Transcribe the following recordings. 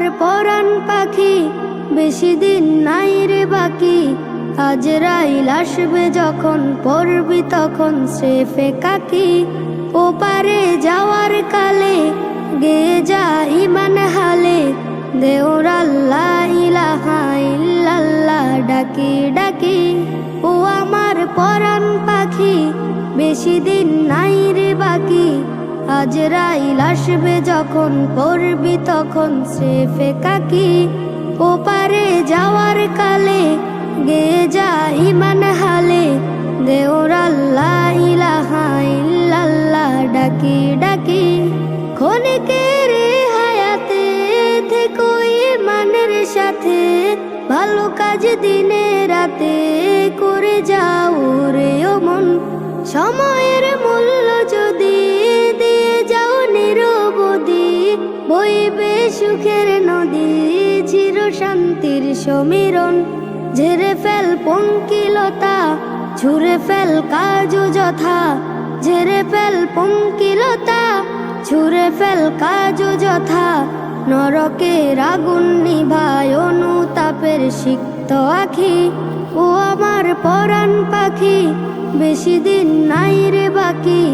আমার পরাণ পাখি, বেশি দিন নাই রে বাকি। আজরাইল আসবে যখন, পড়বি তখন স্রেফে কাকি। ওপারে যাওয়ার কালে গেয়ে যা ইমান হালে, দেওর আল্লাহ ইলাহা ইল্লাল্লাহ ডাকি ডাকি। ও আমার পরাণ পাখি, বেশি দিন নাই রে বাকি। আজরাইল আসবে যখন, পড়বি তখন স্রেফে কাকি। ওপারে যাওয়ার কালে গেয়ে যা ইমান হালে, দেওর আল্লাহ ইলাহা ইল্লাল্লাহ ডাকি ডাকি। ক্ষণিকের হায়াতে থেকো ইমানের সাথে, ভালো কাজ দিনে রাতে করে যাও রে ও মন। সময়ের মূল্য যদি দিয়ে যাও নিরবধি, বইবে সুখের নদী, চির শান্তির সমীরণ। ঝেড়ে ফেল পঙ্কিলতা, ছুঁড়ে ফেল কাজ যথা। ঝেড়ে ফেল পঙ্কিলতা, ছুঁড়ে ফেল কাজ যথা। নরকের আগুন নিভায় অনুতাপের সিক্ত আখি। ও আমার পরাণ পাখি, বেশি দিন নাই রে বাকি।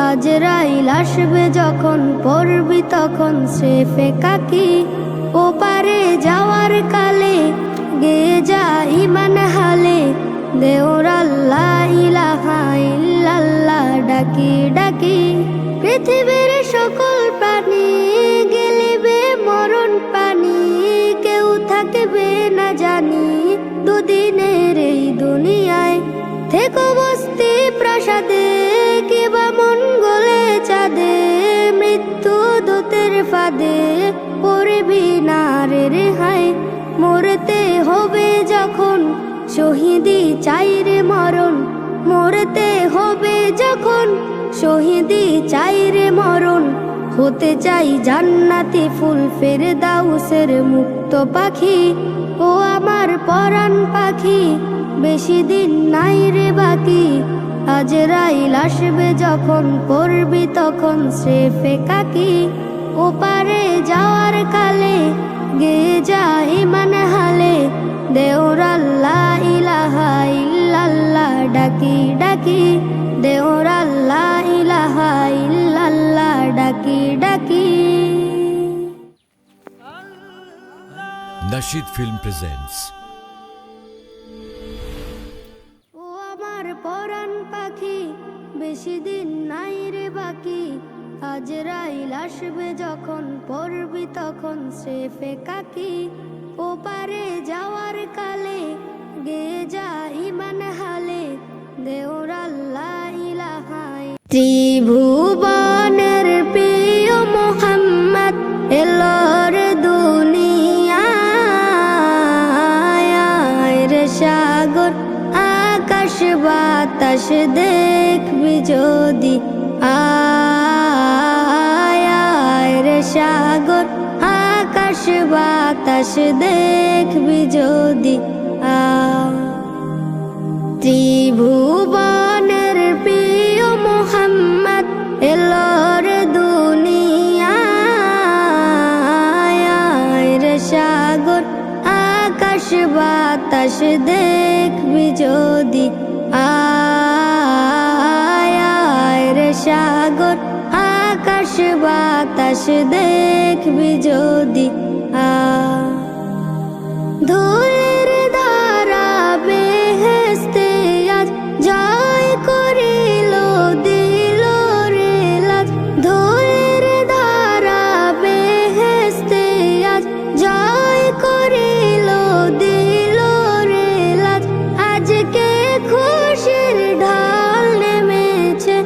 আজরাইল আসবে যখন, পড়বি তখন স্রেফে কাকি। ওপারে যাওয়ার কালে গেয়ে যা ইমান হালে, দেওর আল্লাহ ইলাহা ইল্লাল্লাহ ডাকি ডাকি। পৃথিবীর সকল প্রাণী গেলিবে মরণ পানি, কেউ থাকবে না জানি দুদিনের এই দুনিয়ায়। থেকো বস্তি প্রাসাদে কিবা মঙ্গলে চাঁদে, মৃত্যু দূতের ফাঁদে পড়বি না রে রেহাই। মরতে হবে যখন, শহীদি চাই রে মরণ। মরতে হবে যখন, শহীদি চাই রে মরণ। হতে চাই জান্নাতি ফুল, ফেরদাউসের মুক্ত পাখি। ও আমার পরাণ পাখি, বেশি দিন নাই রে বাকি। আজরাইল আসবে যখন, পড়বি তখন স্রেফে কাকি। ওপারে যাওয়ার কালে গেয়ে যা ইমান হালে, দেওর আল্লাহ ইলাহা ইল্লাল্লাহ ডাকি ডাকি। দেওর আল্লাহ ইলাহা ইল্লাল্লাহ ডাকি ডাকি। Nasheed Film presents ও আমার পরাণ পাখি, বেশি দিন নাই রে বাকি। আজরাইল আসবে যখন, পড়বি তখন স্রেফে কাকি। ওপারে যাওয়ার কালে গেয়ে যা ইমান হালে, দেওর আল্লাহ ইলাহা। ত্রিভুবনের প্রিয় মুহাম্মদ এলোর দুনিয়ায় রে সাগর আকাশ বাতাস দেখবি যদি, আয় রে সাগর আকাশ বাতাস দেখবি যদি। ত্রিভুবনের প্রিয় মুহাম্মদ এলোর দুনিয়ায় রে সাগর আকাশ বাতাস দেখবি যদি, আয় রে সাগর আকাশ বাতাস দেখবি যদি। ধুলের ধারা বেহেশতে আজ জয় করিল দিল রে লাজ। ধুলের ধারা বেহেশতে আজ জয় করিল দিল রে লাজ। আজকে খুশির ঢাল নেমেছে,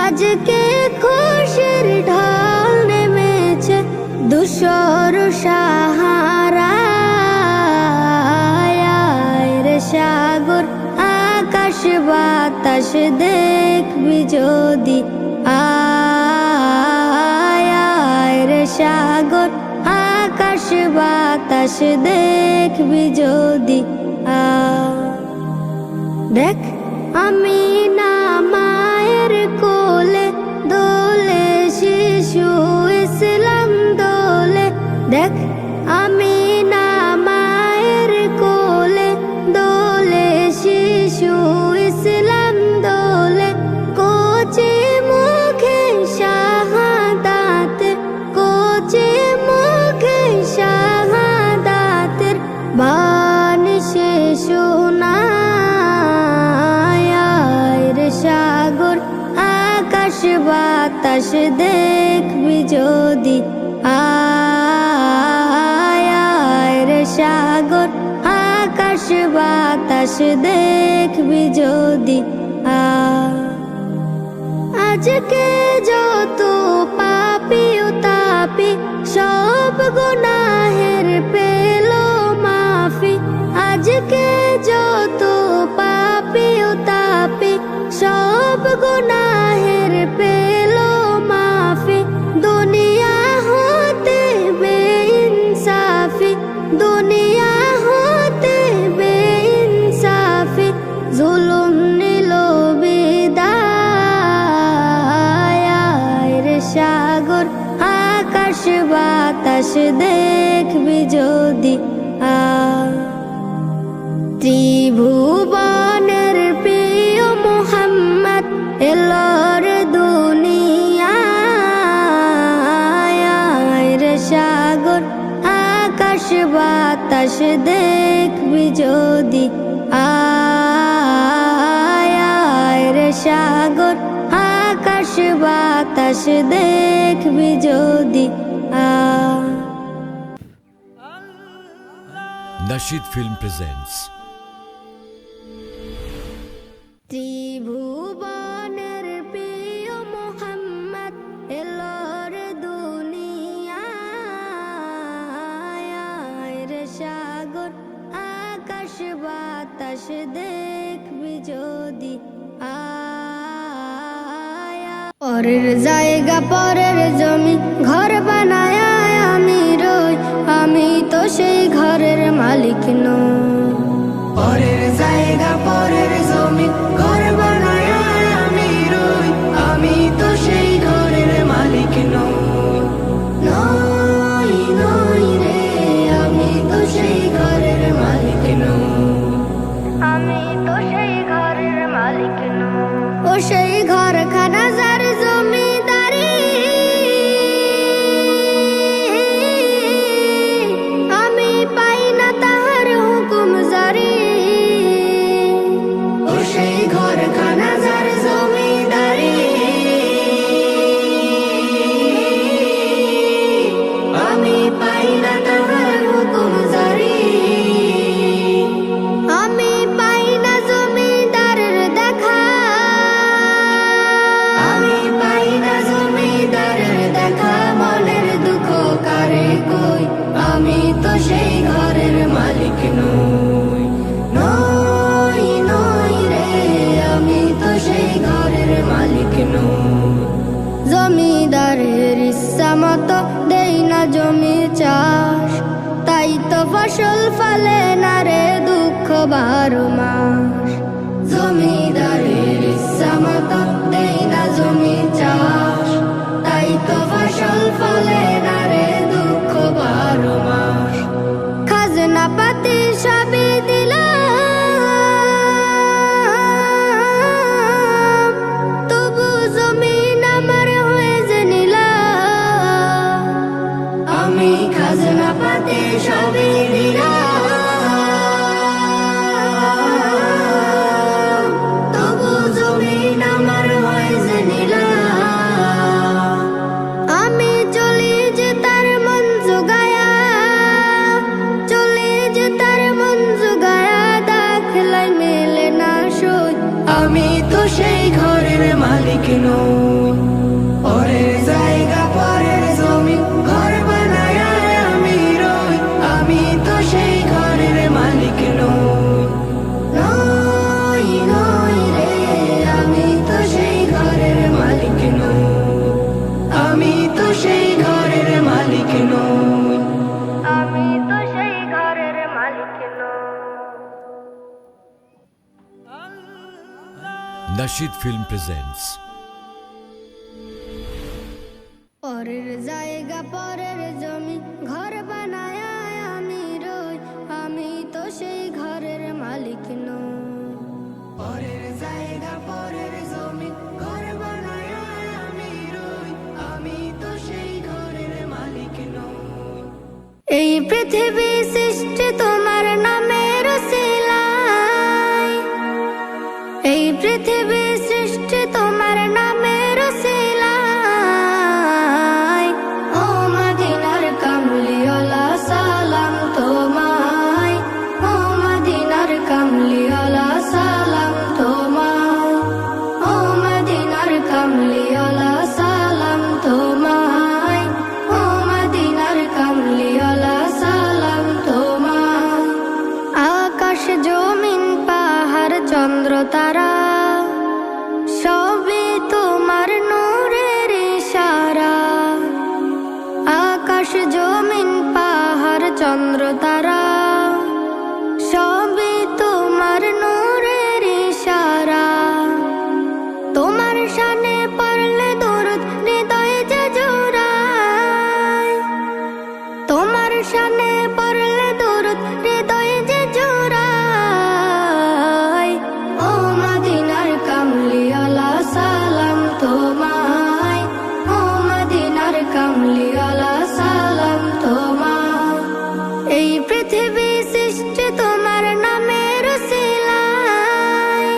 আজকে খুশির ঢাল নেমেছে। দুশোর সাহারা রে সাগর আকাশ বাতাস দেখবি যদি, আয় রে সাগর আকাশ বাতাস দেখবি যদি। দেখ আমি না মায়ের কোলে দোলে শিশু ইসলাম দোলে। দেখ বাতাস দেখবি যদি আয় আয় রে সাগর আকাশ বাতাস দেখবি যদি আজকে যত পাপি ও তাপি সব গুনাহের পেল মাফি আজকে যত পাপি ও তাপি সব গুনাহের পেল মাফি দুনিয়া হতে বেইনসাফি দুনিয়া হতে বেইনসাফি জুলুম নিল বিদায় রে সাগর আকাশ বাতাস দেখবি যদি ত্রিভুবনের প্রিয় মুহাম্মদ এলোর দুনিয়ায় রে সাগর আকাশ বাতাস দেখবি যদি আয় রে সাগর আকাশ বাতাস দেখবি যদি Nasheed Film presents ত্রিভুবনের প্রিয় মুহাম্মদ এলোর দুনিয়ায় রে সাগর আকাশ বাতাস দেখবি যদি পরের জায়গা পরের জমি ঘর বানায় আমি রই আমি তো সেই ঘরের মালিক নই পরের জায়গা পরের জমি ঘর বানায় আমি রই আমি তো সেই ঘরের মালিক নই নই নই রে আমি তো সেই ঘরের মালিক নই আমি তো সেই ঘরের মালিক নই ও সেই ঘরখানা যার জমিদারি আমি পাই না তাহার হুকুম জারি ও সেই ঘরখানা যার জমিদারি আমি পাই না তাহার হুকুম জারি আমি পাই না জমিদারের দেখা আমি পাই না জমিদারের দেখা মনের দুঃখ কারে কই আমি তো সেই ঘরের মালিক নই নই নই রে আমি তো সেই ঘরের মালিক নই জমিদারের ইচ্ছা মতো দেই না জমি চাষ তাই তো ফসল ফলে না রে দুঃখ 12 মাস জমিদারের ইচ্ছা মতো দেই না জমি চাষ তাই তো ফসল ফলে না রে দুঃখ 12 মাস খাজনা পাতি সবই দিলাম তবু জমিন আমার হয়ে যে নিলাম আমি খাজনা পাতি সবই দিলাম তবু জমিন আমার হয় যে নিলাম আমি চলি যে তার মন জোগায়া চলি যে তার মন জোগায়া দাখলাই মেলে না সই আমি তো সেই ঘরের মালিক নই পরের জায়গা পরের জমি ঘর বানায় আমি রই আমি তো সেই ঘরের মালিক নই নই নই রে আমি তো সেই ঘরের মালিক নই আমি তো সেই ঘরের মালিক নই আমি তো সেই ঘরের মালিক নই Nasheed Film presents পরের জায়গা পরের জমি ঘর বানায় আমি রই আমি তো সেই ঘরের মালিক নই পরের জায়গা পরের জমি ঘর বানায় আমি রই আমি তো সেই ঘরের মালিক নই এই পৃথিবী সৃষ্টি তোমার নামের উসিলায় এই পৃথিবী সৃষ্টি তোমার নামের উসিলায় চন্দ্র তারা সবই তোমার নূরের ইশারা। তোমার শানে পড়লে দরুদ হৃদয়ে যে জোড়ায়, তোমার শানে পড়লে দরুদ হৃদয়ে যে জোড়ায়। ও মদিনার কামলিওয়ালা সালাম তোমায়, ও মদিনার কামলিওয়ালা সালাম তোমায়। এই পৃথিবী সৃষ্টি তোমার নামের উসিলায়,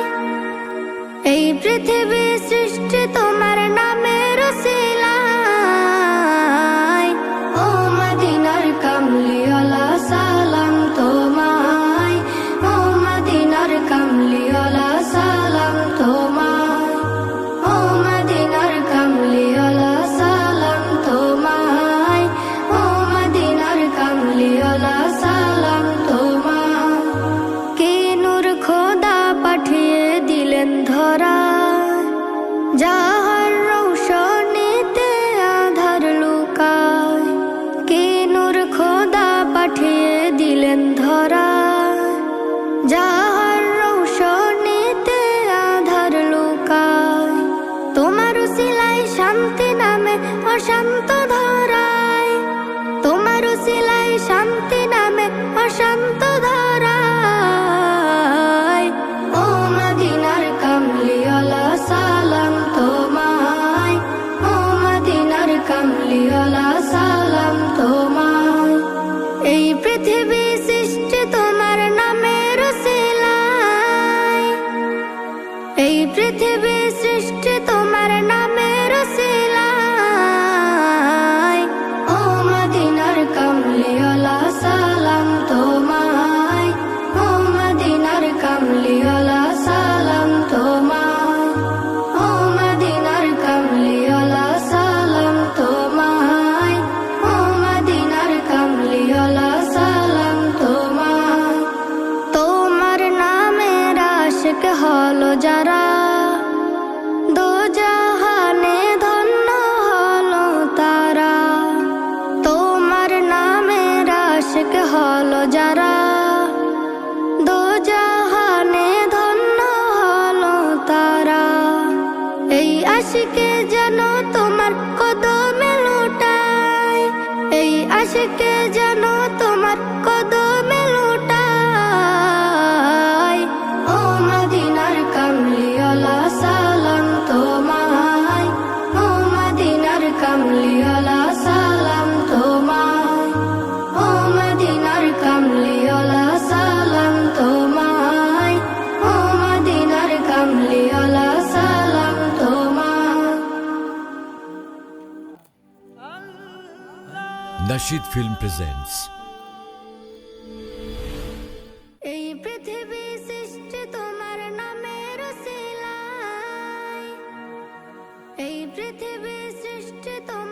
এই পৃথিবী সৃষ্টি তোমার নামের উসিলায়। ও মদিনার কামলিওয়ালা সালাম তোমায়, ও মদিনার কামলিওয়ালা সালাম তোমায়, ও মদিনার কামলিওয়ালা সালাম তোমায়, ও মদিনার কামলিওয়ালা সালাম তোমায়। কে নূর খোদা পাঠিয়ে দিলেন ধরা, যাহার রৌশনীতে আধার লুকায়। কে নূর খোদা পাঠিয়ে দিলেন ধরা, যাহার রৌশনীতে আধার লুকায়। তোমার উসিলায় শান্তি নামে অশান্ত ধরায়, তোমার উসিলায় শান্তি নামে অশান্ত ধরায়। ও মদিনার কামলিওয়ালা সালাম তোমায়, ও মদিনার কামলিওয়ালা সালাম তোমায়। এই পৃথিবী সৃষ্টি তোমার নামের উসিলায়, এই পৃথিবী সৃষ্টি তোমার নামের উসিলায়। ও মদিনার কামলিওয়ালা সালাম তোমায়, ও মদিনার কামলিওয়ালা সালাম তোমায়, ও মদিনার কামলিওয়ালা সালাম তোমায়, ও মদিনার কামলিওয়ালা সালাম তোমায়। তোমার নামের আশিক হলো যারা, দোজাহানে ধন্য হলো তারা। তোমার নামের আশিক হলো যারা, দোজাহানে ধন্য হলো তারা। এই আশিকে যেন তোমার কদমে লুটায়, এই আশিকে যেন তোমার কদমে লুটায়। ও মদিনার কামলিওয়ালা সালাম তোমায়, ও মদিনার কামলিওয়ালা সালাম তোমায়, ও মদিনার কামলিওয়ালা সালাম তোমায়, ও মদিনার কামলিওয়ালা সালাম তোমায়। Nasheed Film presents এই পৃথিবী সৃষ্টি তোমার নামের উসিলায়, এই পৃথিবী সৃষ্টি তোমার